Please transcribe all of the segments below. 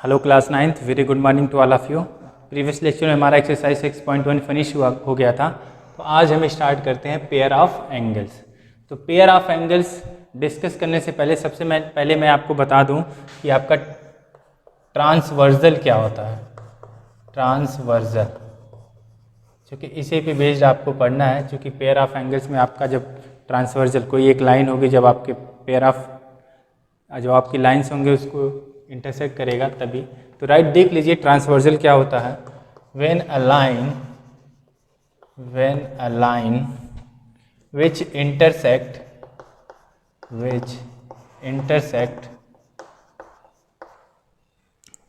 Hello class 9th, very good morning to all of you. Previous lecture में हमारा exercise 6.1 finish हो गया था। तो आज हम स्टार्ट करते हैं पेयर ऑफ एंगल्स। तो पेयर ऑफ एंगल्स डिस्कस करने से पहले पहले मैं आपको बता दूं कि आपका ट्रांसवर्जल क्या होता है। ट्रांसवर्जल, क्योंकि इसी पे बेस्ड आपको पढ़ना है, क्योंकि पेयर ऑफ एंगल्स में आपका जब ट्रांसवर्जल कोई एक लाइन होगी, जब आपके पेयर ऑफ जो आपकी लाइंस होंगे उसको इंटरसेक्ट करेगा तभी। तो राइट देख लीजिए ट्रांसवर्जल क्या होता है। When a line which intersect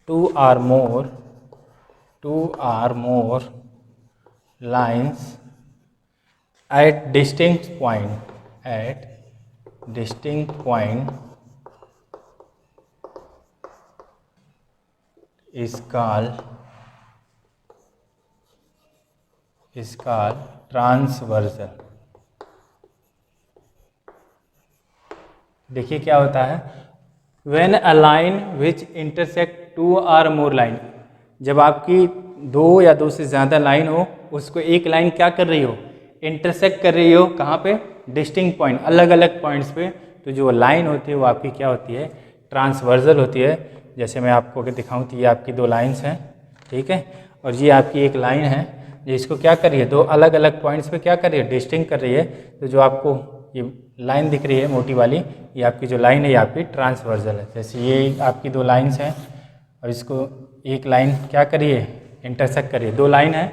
two or more lines at distinct point is called transversal. देखिए क्या होता है, when a line which intersect two or more line, जब आपकी दो या दो से ज़्यादा लाइन हो, उसको एक लाइन क्या कर रही हो, इंटरसेक्ट कर रही हो। कहाँ पे? डिस्टिंक्ट पॉइंट, अलग अलग पॉइंट्स पे। तो जो लाइन होती है वो आपकी क्या होती है? ट्रांसवर्जल होती है। जैसे मैं आपको अगर दिखाऊं तो ये आपकी दो लाइंस हैं, ठीक है, और ये आपकी एक लाइन है जिसको क्या कर रही है, दो अलग अलग पॉइंट्स पे क्या कर रही है, डिस्टिंक्ट कर रही है। तो जो आपको ये लाइन दिख रही है मोटी वाली, ये आपकी जो लाइन है ये आपकी ट्रांसवर्जल है। जैसे ये आपकी दो लाइंस हैं और इसको एक लाइन क्या करिए, इंटरसेक्ट करिए। दो लाइन है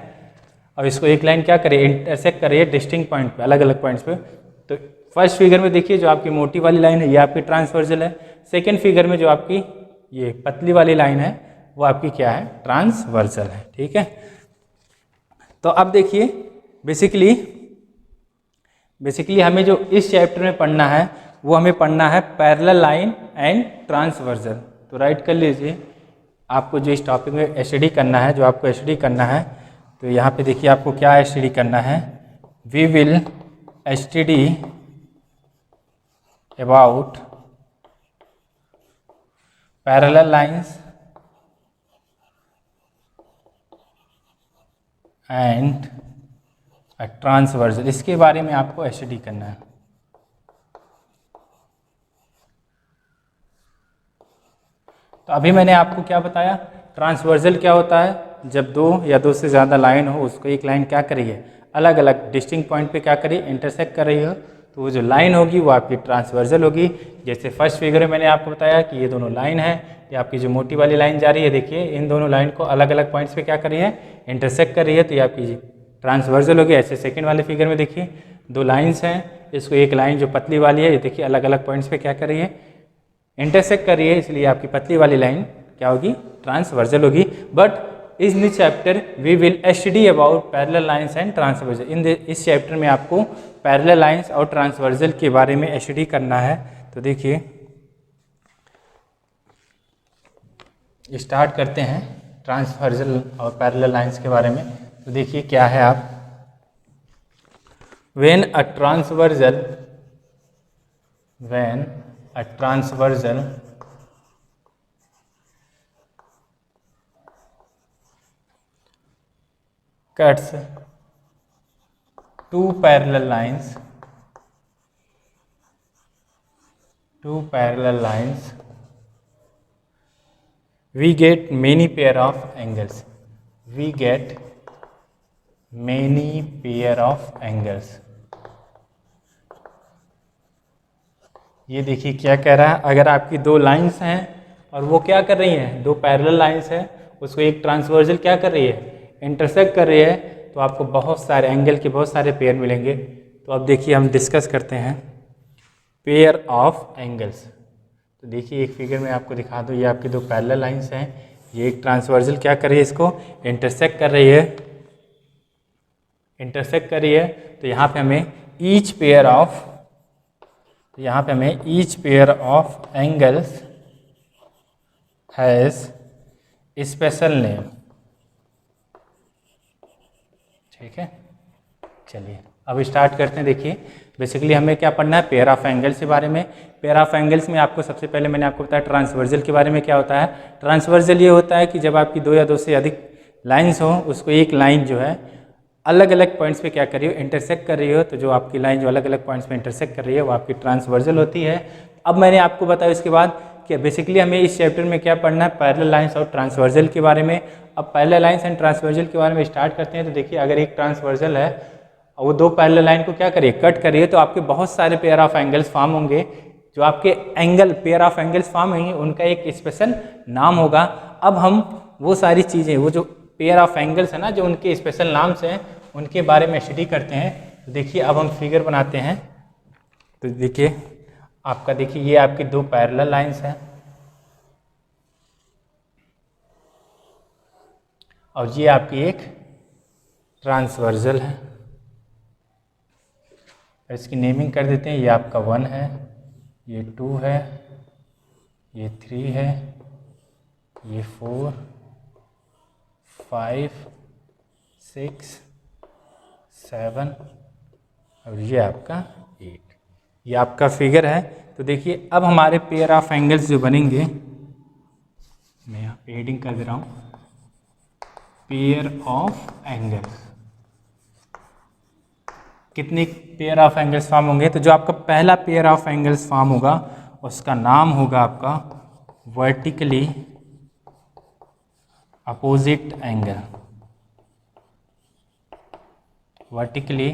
और इसको एक लाइन क्या करिए, इंटरसेक्ट करिए डिस्टिंक्ट पॉइंट पे, अलग अलग पॉइंट्स पे। तो फर्स्ट फिगर में देखिए जो आपकी मोटी वाली लाइन है ये आपकी ट्रांसवर्जल है। सेकेंड फिगर में जो आपकी ये पतली वाली लाइन है वो आपकी क्या है, ट्रांसवर्जल है, ठीक है। तो अब देखिए बेसिकली हमें जो इस चैप्टर में पढ़ना है वो हमें पढ़ना है पैरेलल लाइन एंड ट्रांसवर्जल। तो राइट कर लीजिए, आपको जो इस टॉपिक में स्टडी करना है, जो आपको स्टडी करना है, तो यहाँ पे देखिए आपको क्या स्टडी करना है। We will study about parallel lines and transversal, इसके बारे में आपको स्टडी करना है। तो अभी मैंने आपको क्या बताया, ट्रांसवर्जल क्या होता है, जब दो या दो से ज़्यादा लाइन हो उसको एक लाइन क्या करिए, अलग अलग डिस्टिंक्ट पॉइंट पे क्या करिए, इंटरसेक्ट कर रही हो, तो वो जो लाइन होगी वो आपकी ट्रांसवर्जल होगी। जैसे फर्स्ट फिगर में मैंने आपको बताया कि ये दोनों लाइन है, ये आपकी जो मोटी वाली लाइन जा रही है, देखिए इन दोनों लाइन को अलग अलग पॉइंट्स पे क्या कर रही है, इंटरसेक्ट कर रही है, तो ये आपकी ट्रांसवर्जल होगी। ऐसे सेकेंड वाले फिगर में देखिए दो लाइन्स हैं, इसको एक लाइन जो पतली वाली है ये देखिए अलग अलग पॉइंट्स पे क्या कर रही है, इंटरसेक्ट कर रही है, इसलिए आपकी पतली वाली लाइन क्या होगी, ट्रांसवर्जल होगी। But in this chapter we will study about parallel lines and transversal. इस चैप्टर में आपको पैरेलल लाइंस और ट्रांसवर्जल के बारे में स्टडी करना है। तो देखिए स्टार्ट करते हैं ट्रांसवर्जल और पैरेलल लाइंस के बारे में। तो देखिए क्या है, आप when a transversal cuts two parallel lines, we get many pair of angles. ये देखिए क्या कह रहा है, अगर आपकी दो लाइंस हैं और वो क्या कर रही हैं, दो पैरेलल लाइंस हैं, उसको एक ट्रांसवर्जल क्या कर रही है, इंटरसेक्ट कर रही है, तो आपको बहुत सारे एंगल के बहुत सारे पेयर मिलेंगे। तो अब देखिए हम डिस्कस करते हैं पेयर ऑफ एंगल्स। तो देखिए एक फिगर में आपको दिखा दूँ, ये आपकी दो पैरेलल लाइंस हैं, ये एक ट्रांसवर्जल क्या कर रही है, इसको इंटरसेक्ट कर रही है, तो यहाँ पे हमें each pair of angles has special name, ठीक है। चलिए अब स्टार्ट करते हैं। देखिए बेसिकली हमें क्या पढ़ना है, पेयर ऑफ एंगल्स के बारे में। पेयर ऑफ एंगल्स में आपको सबसे पहले मैंने आपको बताया ट्रांसवर्जल के बारे में। क्या होता है ट्रांसवर्जल? ये होता है कि जब आपकी दो या दो से अधिक लाइन्स हो, उसको एक लाइन जो है अलग अलग पॉइंट्स पे क्या कर रही हो, इंटरसेक्ट कर रही हो, तो जो आपकी लाइन जो अलग अलग पॉइंट्स पे इंटरसेक्ट कर रही है वो आपकी ट्रांसवर्जल होती है। अब मैंने आपको बताया इसके बाद कि बेसिकली हमें इस चैप्टर में क्या पढ़ना है, पैरेलल लाइंस और ट्रांसवर्जल के बारे में। अब पैरेलल लाइंस एंड ट्रांसवर्जल के बारे में स्टार्ट करते हैं। तो देखिए अगर एक ट्रांसवर्जल है और वो दो पैरेलल लाइन को क्या करिए, कट करिए, तो आपके बहुत सारे पेयर ऑफ एंगल्स फॉर्म होंगे। जो आपके angle pair of angles form होंगे उनका एक स्पेशल नाम होगा। अब हम वो सारी चीज़ें, वो जो पेयर ऑफ एंगल्स है ना, जो उनके स्पेशल नाम से हैं, उनके बारे में स्टडी करते हैं। तो देखिए अब हम फिगर बनाते हैं। तो देखिए आपका, देखिए ये आपकी दो पैरेलल लाइंस हैं और ये आपकी एक ट्रांसवर्जल है। इसकी नेमिंग कर देते हैं। ये आपका 1 है, ये 2 है, ये 3 है, ये 4, 5, 6, 7 और ये आपका 8। ये आपका फिगर है। तो देखिए अब हमारे पेयर ऑफ एंगल्स जो बनेंगे, मैं यहाँ पे हेडिंग कर दे रहा हूँ, पेयर ऑफ एंगल्स। कितने पेयर ऑफ एंगल्स फॉर्म होंगे? तो जो आपका पहला पेयर ऑफ एंगल्स फॉर्म होगा उसका नाम होगा आपका vertically opposite angle. Vertically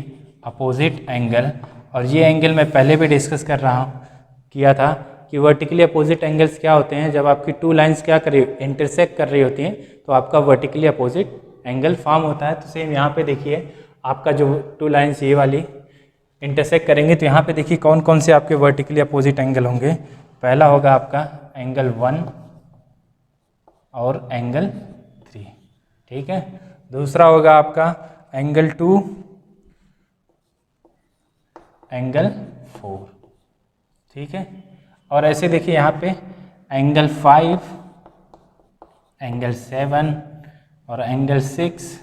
opposite angle. और ये एंगल मैं पहले भी डिस्कस किया था कि वर्टिकली अपोजिट एंगल्स क्या होते हैं। जब आपकी टू लाइंस क्या कर रही इंटरसेक्ट कर रही होती हैं तो आपका वर्टिकली अपोजिट एंगल फॉर्म होता है। तो सेम यहाँ पे देखिए आपका जो टू लाइंस ये वाली इंटरसेक्ट करेंगे तो यहाँ पे देखिए कौन कौन से आपके वर्टिकली अपोजिट एंगल होंगे। पहला होगा आपका एंगल 1 और एंगल 3, ठीक है। दूसरा होगा आपका एंगल 2, एंगल 4, ठीक है। और ऐसे देखिए यहाँ पे एंगल 5, एंगल 7 और एंगल 6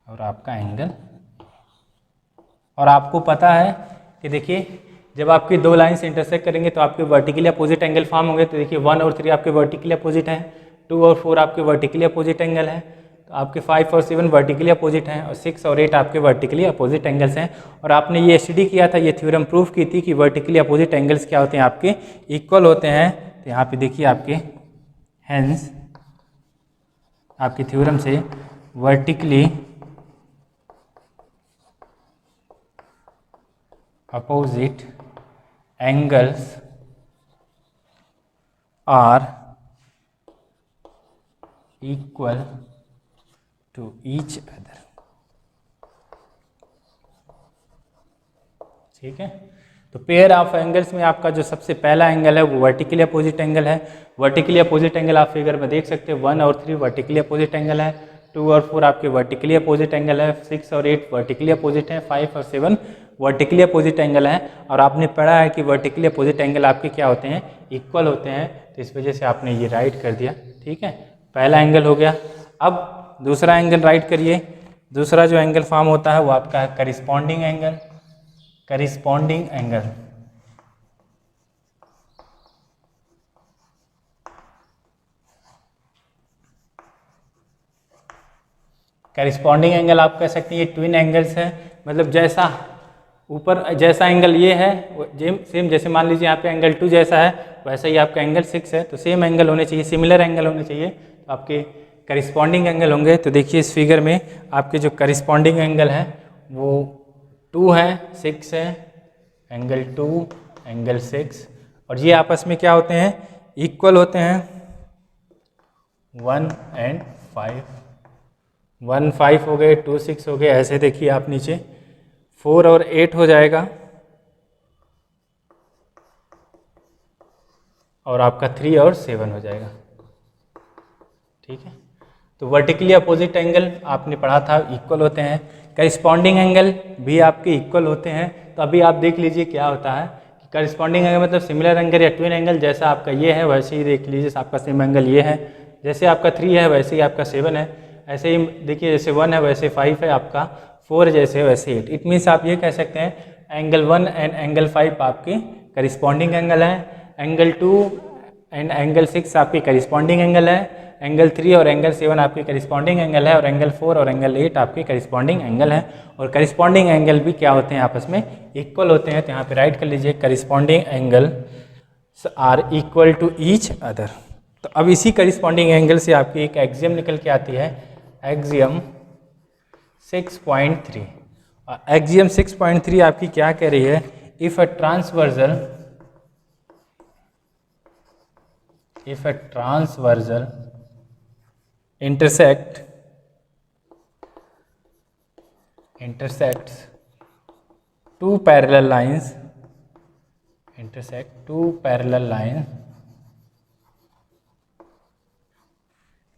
और आपका एंगल। और आपको पता है कि देखिए जब आपकी दो लाइन्स इंटरसेक्ट करेंगे तो आपके वर्टिकली अपोजिट एंगल फॉर्म होंगे। तो देखिए 1 और 3 आपके वर्टिकली अपोजिट हैं, 2 और 4 आपके वर्टिकली अपोजिट एंगल हैं, तो आपके 5 और 7 वर्टिकली अपोजिट हैं और 6 और 8 आपके वर्टिकली अपोजिट एंगल्स हैं। और आपने ये स्टडी किया था, ये थ्योरम प्रूफ की थी कि वर्टिकली अपोजिट एंगल्स क्या होते हैं, आपके इक्वल होते हैं। तो यहाँ पे देखिए आपके हेंस आपकी थ्योरम से vertically opposite angles are equal to each other, ठीक है। तो पेयर ऑफ एंगल्स में आपका जो सबसे पहला एंगल है वो वर्टिकली अपोजिट एंगल है। वर्टिकली अपोजिट एंगल आप फिगर में देख सकते हैं, 1 और 3 वर्टिकली अपोजिट एंगल है, 2 और 4 आपके वर्टिकली अपोजिट एंगल है, 6 और 8 वर्टिकली अपोजिट हैं, 5 और 7 वर्टिकली अपोजिट एंगल है। और आपने पढ़ा है कि वर्टिकली अपोजिट एंगल आपके क्या होते हैं, इक्वल होते हैं। तो इस वजह से आपने ये राइट कर दिया, ठीक है। पहला एंगल हो गया। अब दूसरा एंगल राइट करिए। दूसरा जो एंगल फॉर्म होता है वो आपका है corresponding angle. Corresponding angle corresponding angle आप कह सकते हैं ये ट्विन एंगल्स है। मतलब जैसा ऊपर जैसा एंगल ये है सेम, जैसे मान लीजिए यहाँ पे एंगल 2 जैसा है वैसा ही आपका एंगल 6 है, तो सेम एंगल होने चाहिए, सिमिलर एंगल होने चाहिए, तो आपके करिस्पॉन्डिंग एंगल होंगे। तो देखिए इस फिगर में आपके जो करिस्पॉन्डिंग एंगल है वो 2 है, 6 है, एंगल 2, एंगल 6, और ये आपस में क्या होते हैं, इक्वल होते हैं, 1 और 5, 1 5 हो गए, 2 6 हो गए। ऐसे देखिए आप नीचे 4 और 8 हो जाएगा और आपका 3 और 7 हो जाएगा, ठीक है। तो वर्टिकली अपोजिट एंगल आपने पढ़ा था इक्वल होते हैं, करिस्पॉन्डिंग एंगल भी आपके इक्वल होते हैं। तो अभी आप देख लीजिए क्या होता है कि करिस्पॉन्डिंग एंगल मतलब सिमिलर एंगल या ट्विन एंगल, जैसा आपका ये है वैसे ही देख लीजिए आपका सेम एंगल ये है, जैसे आपका 3 है वैसे ही आपका 7 है। ऐसे ही देखिए जैसे 1 है वैसे 5 है आपका, 4 जैसे वैसे 8। इट मीन्स आप ये कह सकते हैं एंगल 1 एंड एंगल 5 आपके करिस्पॉन्डिंग एंगल है, एंगल 2 एंड एंगल 6 आपके करिस्पॉन्डिंग एंगल है, एंगल 3 और एंगल 7 आपके करिस्पॉन्डिंग एंगल है, और एंगल 4 और एंगल 8 आपके करिस्पॉन्डिंग एंगल है। और करिस्पॉन्डिंग एंगल भी क्या होते हैं, आपस में इक्वल होते हैं। तो यहाँ पे राइट कर लीजिए, corresponding angle are equal to each other. तो अब इसी करिस्पॉन्डिंग एंगल से आपकी एक एक्सियम निकल के आती है, एक्सियम 6.3। और एक्सियम 6.3 आपकी क्या कह रही है, if a transversal intersects two parallel lines,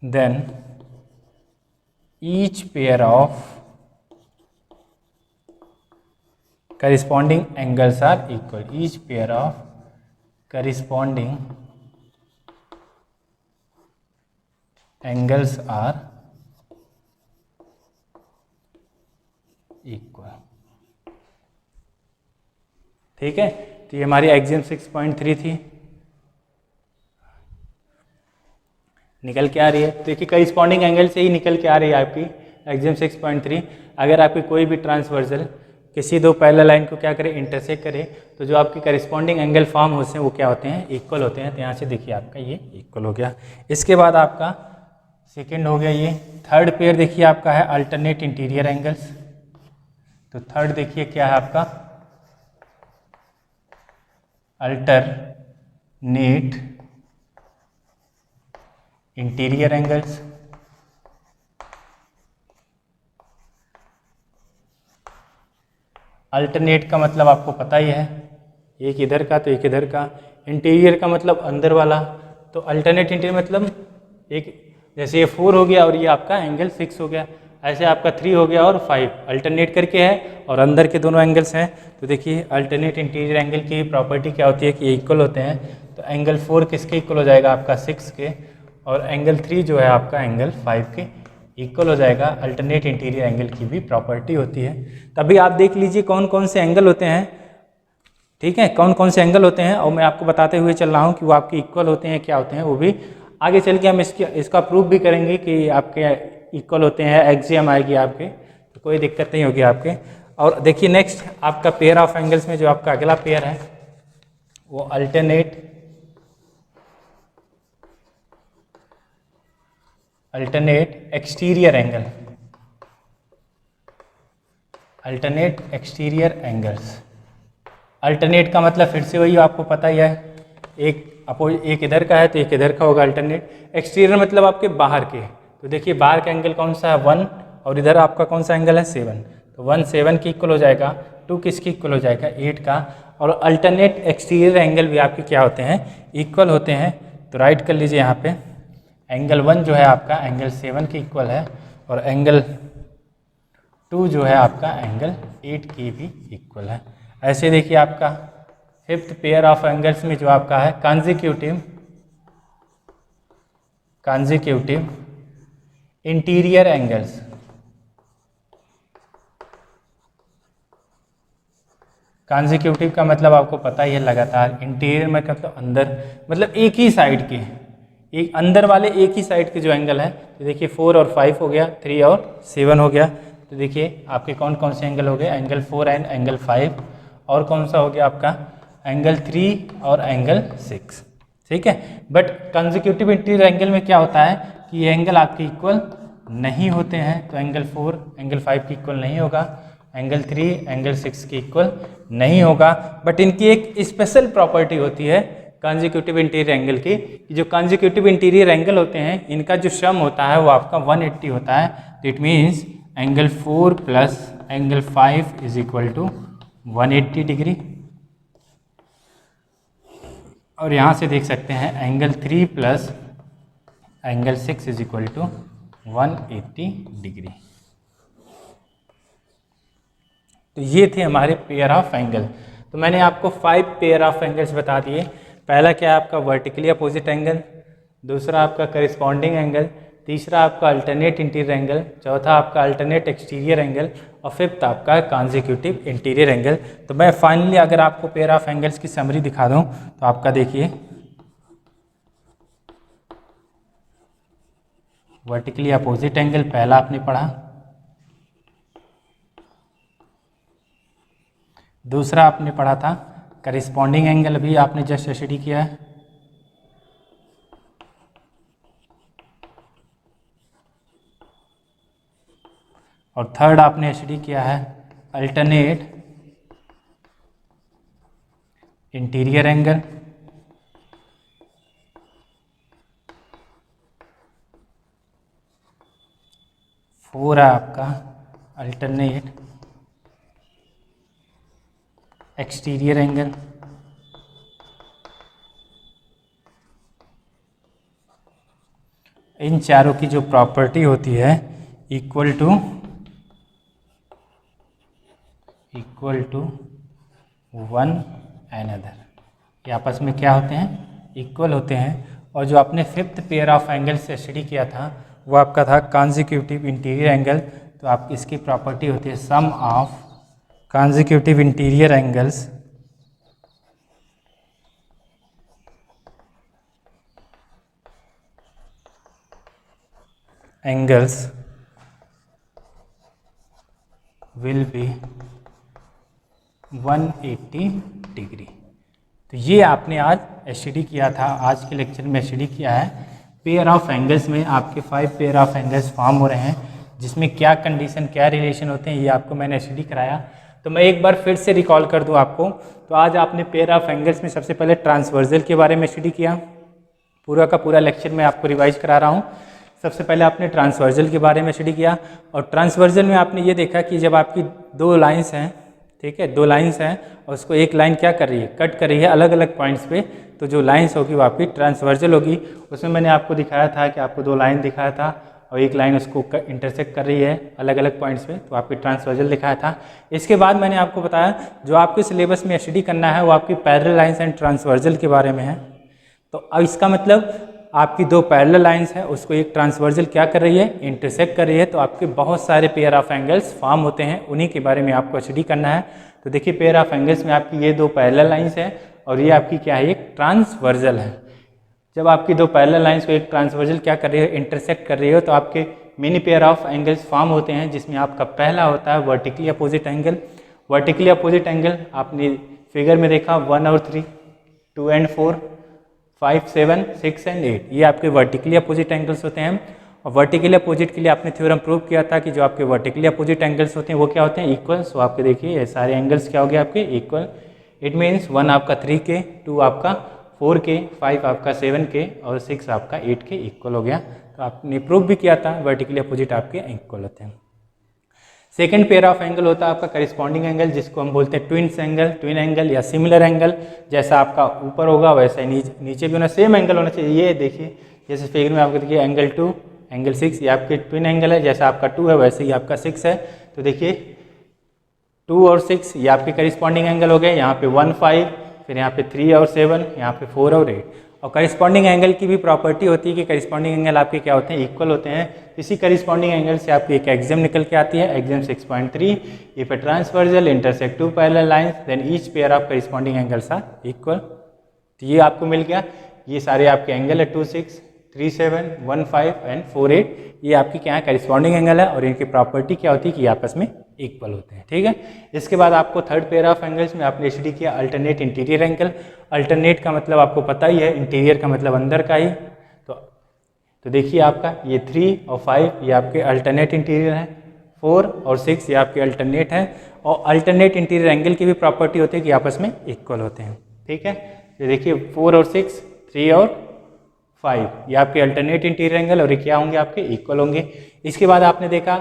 then each pair of corresponding angles are equal. Each pair of corresponding angles are equal. ठीक है, तो ये हमारी एक्सियम 6.3 थी, निकल के आ रही है। तो देखिए करिस्पॉन्डिंग एंगल से ही निकल के आ रही है आपकी एक्सियम 6.3। अगर आपकी कोई भी ट्रांसवर्सल किसी दो पैरेलल लाइन को क्या करे, इंटरसेक्ट करे, तो जो आपकी करिस्पॉन्डिंग एंगल फॉर्म होते हैं वो क्या होते हैं, इक्वल होते हैं। तो यहाँ से देखिए आपका ये इक्वल हो गया। इसके बाद आपका सेकेंड हो गया ये। थर्ड पेयर देखिए आपका है अल्टरनेट इंटीरियर एंगल्स। तो थर्ड देखिए क्या है आपका, अल्टरनेट इंटीरियर एंगल्स। अल्टरनेट का मतलब आपको पता ही है, एक इधर का तो एक इधर का। इंटीरियर का मतलब अंदर वाला। तो अल्टरनेट इंटीरियर मतलब एक, जैसे ये 4 हो गया और ये आपका एंगल 6 हो गया, ऐसे आपका 3 हो गया और 5 अल्टरनेट करके है और अंदर के दोनों एंगल्स हैं। तो देखिए अल्टरनेट इंटीरियर एंगल की प्रॉपर्टी क्या होती है कि इक्वल होते हैं। तो एंगल 4 किसके इक्वल हो जाएगा, आपका 6 के, और एंगल 3 जो है आपका एंगल 5 के इक्वल हो जाएगा। अल्टरनेट इंटीरियर एंगल की भी प्रॉपर्टी होती है। तभी आप देख लीजिए कौन कौन से एंगल होते हैं, ठीक है, कौन कौन से एंगल होते हैं, और मैं आपको बताते हुए चल रहा हूँ कि वो आपके इक्वल होते हैं, क्या होते हैं वो भी आगे चल के हम इसका प्रूफ भी करेंगे कि आपके इक्वल होते हैं। एक्सियम आएगी आपके, तो कोई दिक्कत नहीं होगी आपके। और देखिए नेक्स्ट आपका पेयर ऑफ एंगल्स में जो आपका अगला पेयर है वो alternate exterior angle, alternate exterior angles. Alternate का मतलब फिर से वही आपको पता ही है, एक इधर का है तो एक इधर का होगा अल्टरनेट। एक्सटीरियर मतलब आपके बाहर के। तो देखिए बाहर का एंगल कौन सा है, 1, और इधर आपका कौन सा एंगल है, 7। तो 1 7 की इक्वल हो जाएगा, 2 किसकी इक्वल हो जाएगा, 8 का। और अल्टरनेट एक्सटीरियर एंगल भी आपके क्या होते हैं, इक्वल होते हैं। तो राइट कर लीजिए यहाँ पे, एंगल 1 जो है आपका एंगल 7 की इक्वल है, और एंगल 2 जो है आपका एंगल 8 की भी इक्वल है। ऐसे देखिए आपका फिफ्थ पेयर ऑफ एंगल्स में जो आपका है कॉन्जिक्यूटिव इंटीरियर एंगल्स। कॉन्जिक्यूटिव का मतलब आपको पता ही है लगातार, इंटीरियर में मतलब अंदर, मतलब एक ही साइड के, एक अंदर वाले एक ही साइड के जो एंगल है। तो देखिए 4 और 5 हो गया, 3 और 7 हो गया। तो देखिए आपके कौन कौन से एंगल हो गए, एंगल 4 एंड एंगल 5, और कौन सा हो गया आपका एंगल 3 और एंगल 6, ठीक है। बट कंसेक्यूटिव इंटीरियर एंगल में क्या होता है कि ये एंगल आपके इक्वल नहीं होते हैं। तो एंगल 4 एंगल 5 की इक्वल नहीं होगा, एंगल 3 एंगल 6 की इक्वल नहीं होगा। बट इनकी एक स्पेशल प्रॉपर्टी होती है कंसेक्यूटिव इंटीरियर एंगल की, कि जो कंसेक्यूटिव इंटीरियर एंगल होते हैं इनका जो सम होता है वो आपका 180 होता है। तो it means angle 4 plus angle 5 is equal to 180 degree. और यहाँ से देख सकते हैं angle 3 plus angle 6 is equal to 180 degree. तो ये थे हमारे पेयर ऑफ एंगल। तो मैंने आपको 5 पेयर ऑफ एंगल्स बता दिए। पहला क्या है आपका वर्टिकली अपोजिट एंगल, दूसरा आपका करिस्पॉन्डिंग एंगल, तीसरा आपका अल्टरनेट इंटीरियर एंगल, चौथा आपका अल्टरनेट एक्सटीरियर एंगल और फिफ्थ आपका कॉन्जिक्यूटिव इंटीरियर एंगल। तो मैं फाइनली अगर आपको पेयर ऑफ एंगल्स की समरी दिखा दूं तो आपका देखिए वर्टिकली अपोजिट एंगल पहला आपने पढ़ा, दूसरा आपने पढ़ा था करिस्पॉन्डिंग एंगल, अभी आपने जस्ट स्टडी किया है, और थर्ड आपने स्टडी किया है अल्टरनेट इंटीरियर एंगल, फोर है आपका अल्टरनेट एक्सटीरियर एंगल, इन चारों की जो प्रॉपर्टी होती है इक्वल टू वन अनदर, ये आपस में क्या होते हैं, इक्वल होते हैं। और जो आपने फिफ्थ पेयर ऑफ एंगल से स्टडी किया था वो आपका था कॉन्जिक्यूटिव इंटीरियर एंगल, तो आप इसकी प्रॉपर्टी होती है sum of consecutive interior angles will be 180 degree. तो ये आपने आज स्टडी किया था, आज के लेक्चर में स्टडी किया है पेयर ऑफ एंगल्स में आपके 5 पेयर ऑफ एंगल्स फॉर्म हो रहे हैं, जिसमें क्या कंडीशन क्या रिलेशन होते हैं ये आपको मैंने स्टडी कराया। तो मैं एक बार फिर से रिकॉल कर दूं आपको, तो आज आपने पेयर ऑफ एंगल्स में सबसे पहले ट्रांसवर्जल के बारे में स्टडी किया, पूरा का पूरा लेक्चर मैं आपको रिवाइज करा रहा हूँ। सबसे पहले आपने ट्रांसवर्जल के बारे में स्टडी किया, और ट्रांसवर्जल में आपने ये देखा कि जब आपकी दो लाइंस हैं, ठीक है, दो लाइंस हैं और उसको एक लाइन क्या कर रही है, कट कर रही है अलग अलग पॉइंट्स पे, तो जो लाइंस होगी वो आपकी ट्रांसवर्जल होगी। उसमें मैंने आपको दिखाया था कि आपको दो लाइन दिखाया था और एक लाइन उसको इंटरसेक्ट कर रही है अलग अलग पॉइंट्स पे, तो आपकी ट्रांसवर्जल दिखाया था। इसके बाद मैंने आपको बताया जो आपके सिलेबस में स्टडी करना है वो आपकी पैरेलल लाइंस एंड ट्रांसवर्जल के बारे में है। तो अब इसका मतलब आपकी दो पैरेलल लाइंस है, उसको एक ट्रांसवर्जल क्या कर रही है, इंटरसेक्ट कर रही है, तो आपके बहुत सारे पेयर ऑफ एंगल्स फॉर्म होते हैं, उन्हीं के बारे में आपको स्टडी करना है। तो देखिए पेयर ऑफ एंगल्स में आपकी ये दो पैरेलल लाइंस है और ये आपकी क्या है, एक ट्रांसवर्जल है। जब आपकी दो पैरेलल लाइंस को एक ट्रांसवर्जल क्या कर रही है, इंटरसेक्ट कर रही हो, तो आपके many pair of angles form होते हैं, जिसमें आपका पहला होता है vertically opposite angle. Vertically opposite angle आपने फिगर में देखा 1 और 3, 2 एंड 4, 5, 7, 6 एंड 8, ये आपके वर्टिकली अपोजिट एंगल्स होते हैं। और वर्टिकली अपोजिट के लिए आपने थ्योरम प्रूव किया था कि जो आपके वर्टिकली अपोजिट एंगल्स होते हैं वो क्या होते हैं, इक्वल। सो आपके देखिए ये सारे एंगल्स क्या हो गए आपके, इक्वल। इट मीन्स 1 आपका 3 के, 2 आपका 4 के, 5 आपका 7 के और 6 आपका 8 के इक्वल हो गया। तो आपने प्रूव भी किया था वर्टिकली अपोजिट आपके इक्वल होते हैं। सेकेंड पेयर ऑफ एंगल होता है आपका करिस्पॉन्डिंग एंगल, जिसको हम बोलते हैं ट्विन्स एंगल, ट्विन एंगल या सिमिलर एंगल। जैसा आपका ऊपर होगा वैसा ही नीचे भी होना, सेम एंगल होना चाहिए। ये देखिए जैसे फिगर में आपको देखिए एंगल 2, एंगल 6, ये आपके ट्विन एंगल है, जैसा आपका 2 है वैसे ही आपका 6 है। तो देखिए 2 और 6 ये आपके करिस्पॉन्डिंग एंगल हो गए, यहाँ पे 1, 5, फिर यहाँ पे 3 और 7, यहाँ पे 4 और 8। और करिस्पॉन्डिंग एंगल की भी प्रॉपर्टी होती है कि करिस्पॉन्डिंग एंगल आपके क्या होते हैं, इक्वल होते हैं। इसी करिस्पॉन्डिंग एंगल से आपकी एक एग्जाम निकल के आती है, exam 6.3, if a transversal intersect two parallel lines then each pair of corresponding angles are equal. तो ये आपको मिल गया, ये सारे आपके एंगल है 2, 6, 3, 7, 1, 5 एंड 4, 8, ये आपकी क्या है करिस्पॉन्डिंग एंगल है और इनकी प्रॉपर्टी क्या होती है कि आपस में इक्वल होते हैं, ठीक है। इसके बाद आपको थर्ड पेयर ऑफ एंगल्स में आपने स्टडी किया अल्टरनेट इंटीरियर एंगल। अल्टरनेट का मतलब आपको पता ही है, इंटीरियर का मतलब अंदर का ही। तो देखिए आपका ये 3 और 5 ये आपके अल्टरनेट इंटीरियर है, 4 और 6 ये आपके अल्टरनेट है। और अल्टरनेट इंटीरियर एंगल की भी प्रॉपर्टी होती है कि आपस में इक्वल होते हैं, ठीक है। ये देखिए 4 और 6, 3 और 5 ये आपके अल्टरनेट इंटीरियर एंगल और ये क्या होंगे आपके इक्वल होंगे। इसके बाद आपने देखा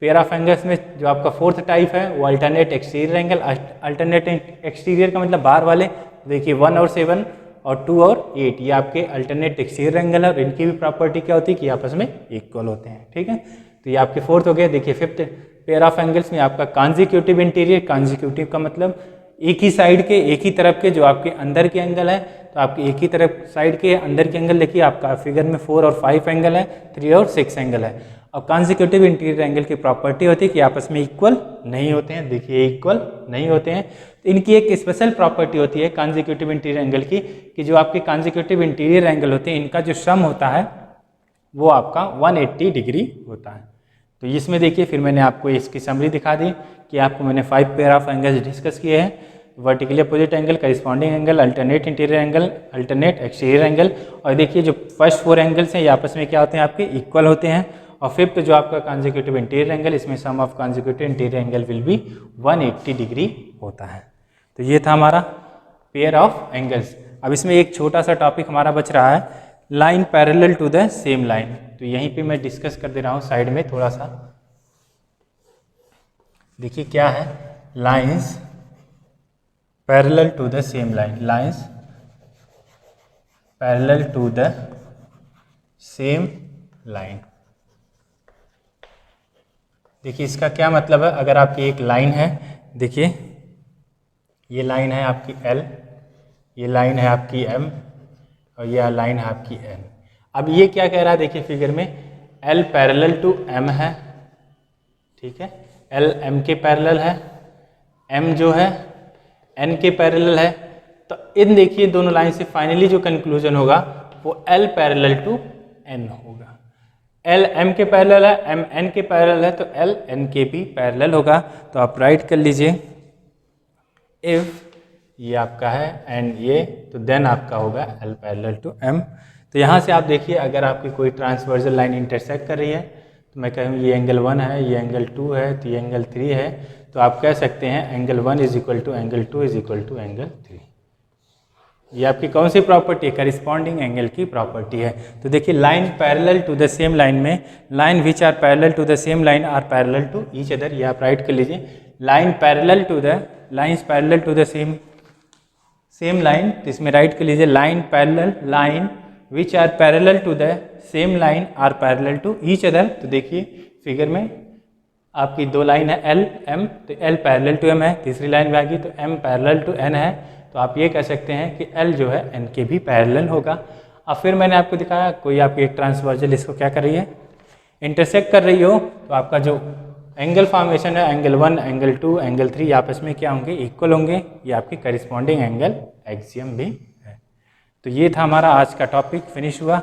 पेयर ऑफ एंगल्स में जो आपका फोर्थ टाइप है वो alternate exterior angle. Alternate exterior का मतलब बाहर वाले, देखिए 1 और 7 और 2 और 8 ये आपके अल्टरनेट एक्सटीरियर एंगल है और इनकी भी प्रॉपर्टी क्या होती है कि आपस में इक्वल होते हैं, ठीक है। तो ये आपके फोर्थ हो गए। देखिए फिफ्थ पेयर ऑफ एंगल्स में आपका कॉन्जिक्यूटिव इंटीरियर। कॉन्जिक्यूटिव का मतलब एक ही साइड के, एक ही तरफ के जो आपके अंदर के एंगल है, तो आपके एक ही तरफ साइड के अंदर के एंगल देखिए आपका फिगर में 4 और 5 एंगल है, 3 और 6 एंगल है। अब कॉन्जिक्यूटिव इंटीरियर एंगल की प्रॉपर्टी होती है कि आपस में इक्वल नहीं होते हैं। देखिए इक्वल नहीं होते हैं, तो इनकी एक स्पेशल प्रॉपर्टी होती है कॉन्जिक्यूटिव इंटीरियर एंगल की, कि जो आपके कॉन्जिक्यूटिव इंटीरियर एंगल होते हैं इनका जो सम होता है वो आपका 180 डिग्री होता है। तो इसमें देखिए फिर मैंने आपको इसकी समरी दिखा दी कि आपको मैंने 5 पेयर ऑफ एंगल्स डिस्कस किए हैं, vertically opposite angle, corresponding angle, alternate interior angle, alternate exterior angle. और देखिए जो फर्स्ट 4 एंगल्स हैं ये आपस में क्या होते हैं, आपके इक्वल होते हैं। और फिफ्थ जो आपका कॉन्जिक्यूटिव इंटीरियर एंगल, इसमें sum of consecutive interior angle will be 180 degree होता है। तो ये था हमारा पेयर ऑफ एंगल्स। अब इसमें एक छोटा सा टॉपिक हमारा बच रहा है, line parallel to the same line. तो यहीं पे मैं डिस्कस कर दे रहा हूँ साइड में थोड़ा सा। देखिए क्या है, lines parallel to the same line, lines parallel to the same line. देखिए इसका क्या मतलब है, अगर आपकी एक लाइन है, देखिए ये लाइन है आपकी L, ये लाइन है आपकी M और ये लाइन है आपकी N। अब ये क्या कह रहा है, देखिए फिगर में L पैरेलल टू M है, ठीक है, L M के पैरेलल है, M जो है N के पैरेलल है। तो इन देखिए दोनों लाइन से फाइनली जो कंक्लूजन होगा वो L पैरेलल टू N होगा। L M के पैरेलल है, M N के पैरेलल है, तो L N के भी पैरेलल होगा। तो आप राइट कर लीजिए, इफ ये आपका है एंड ये, तो देन आपका होगा L पैरेलल टू M। तो यहाँ से आप देखिए अगर आपकी कोई ट्रांसवर्सल लाइन इंटरसेक्ट कर रही है, तो मैं कहूँ ये एंगल 1 है, ये एंगल 2 है, तो ये एंगल 3 है, तो आप कह सकते हैं angle 1 is equal to angle 2 is equal to angle 3। ये आपकी कौन सी प्रॉपर्टी है, करिस्पॉन्डिंग एंगल की प्रॉपर्टी है। तो देखिए line parallel to the same line में, line which are parallel to the same line are parallel to each other. ये आप राइट कर लीजिए, line parallel to the, lines parallel to the same line. तो इसमें राइट कर लीजिए, line parallel, line which are parallel to the same line are parallel to each other. तो देखिए फिगर में आपकी दो लाइन है L M, तो L पैरेलल टू M है, तीसरी लाइन में आ गई तो M पैरेलल टू N है। तो आप ये कह सकते हैं कि L जो है N के भी पैरेलल होगा। अब फिर मैंने आपको दिखाया कोई आपकी एक ट्रांसवर्जल इसको क्या कर रही है, इंटरसेक्ट कर रही हो, तो आपका जो एंगल फॉर्मेशन है एंगल 1, एंगल 2, एंगल 3 आपस में क्या होंगे, इक्वल होंगे। ये आपकी करिस्पॉन्डिंग एंगल एक्सियम भी है। तो ये था हमारा आज का टॉपिक, फिनिश हुआ।